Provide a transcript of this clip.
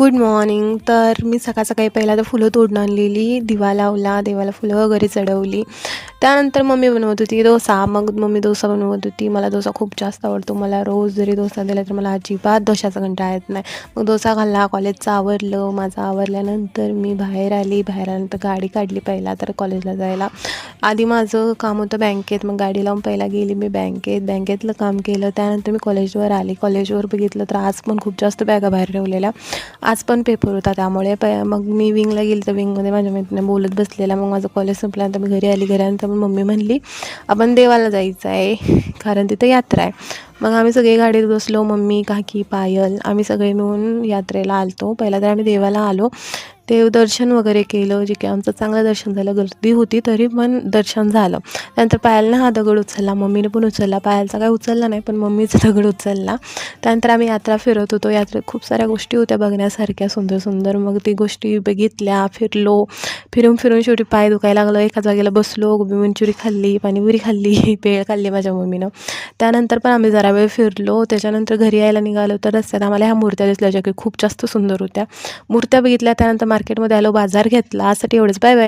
Good morning. तर मी सकाळी पहिला तर फुलं तोडून आणलेली, दिवा लावला, देवाला फुलं वगैरे चढवली. त्यानंतर मम्मी बनवत होती डोसा. मग मम्मी डोसा बनवत होती. मला डोसा खूप जास्त आवडतो. मला रोज जरी डोसा दिला तर मला अजिबात डोशाचा कंटाळा येत नाही. मग डोसा खाल्ला, कॉलेजचं आवरलं. माझं आवरल्यानंतर मी बाहेर आली. बाहेर आल्यानंतर गाडी काढली पहिला तर कॉलेजला जायला. आधी माझं काम होतं बँकेत. मग गाडी लावून पहिला गेली मी बँकेतलं काम केलं. त्यानंतर मी कॉलेजवर आली. कॉलेजवर बघितलं तर आज पण खूप जास्त बॅगा बाहेर ठेवलेल्या. आज पण पेपर होता त्यामुळे मग मी विंगला गेली तर विंगमध्ये माझ्या मैत्रिणी बोलत बसलेला. मग माझं कॉलेज संपल्यानंतर मी घरी आली. घरानंतर मग मम्मी म्हणली आपण देवाला जायचं आहे कारण तिथं यात्रा आहे. मग आम्ही सगळे गाडीत बसलो, मम्मी, काकी, पायल, आम्ही सगळे मिळून यात्रेला आलतो. पहिला तर आम्ही देवाला आलो, देवदर्शन वगैरे केलं. जे की आमचं चांगलं दर्शन झालं. गर्दी होती तरी पण दर्शन झालं. त्यानंतर पायलनं हा दगड उचलला, मम्मीने पण उचलला. पायलचा काय उचलला नाही पण मम्मीचा दगड उचलला. त्यानंतर आम्ही यात्रा फिरत होतो. यात्रेत खूप साऱ्या गोष्टी होत्या बघण्यासारख्या सुंदर सुंदर. मग ती गोष्टी बघितल्या, फिरलो. फिरून शेवटी पाय दुखायला लागलं. एका जागेला बसलो, गोबी मंचुरी खाल्ली, पाणीपुरी खाल्ली, भेळ खाल्ली माझ्या मम्मीनं. त्यानंतर पण आम्ही जरा वेळ फिरलो. त्याच्यानंतर घरी यायला निघालो तर रस्त्यात आम्हाला ह्या मूर्त्या दिसल्या ज्या की खूप जास्त सुंदर होत्या. मूर्त्या बघितल्या. त्यानंतर मार्केटमध्ये आलो, बाजार घेतला. आजसाठी एवढंच. Bye bye.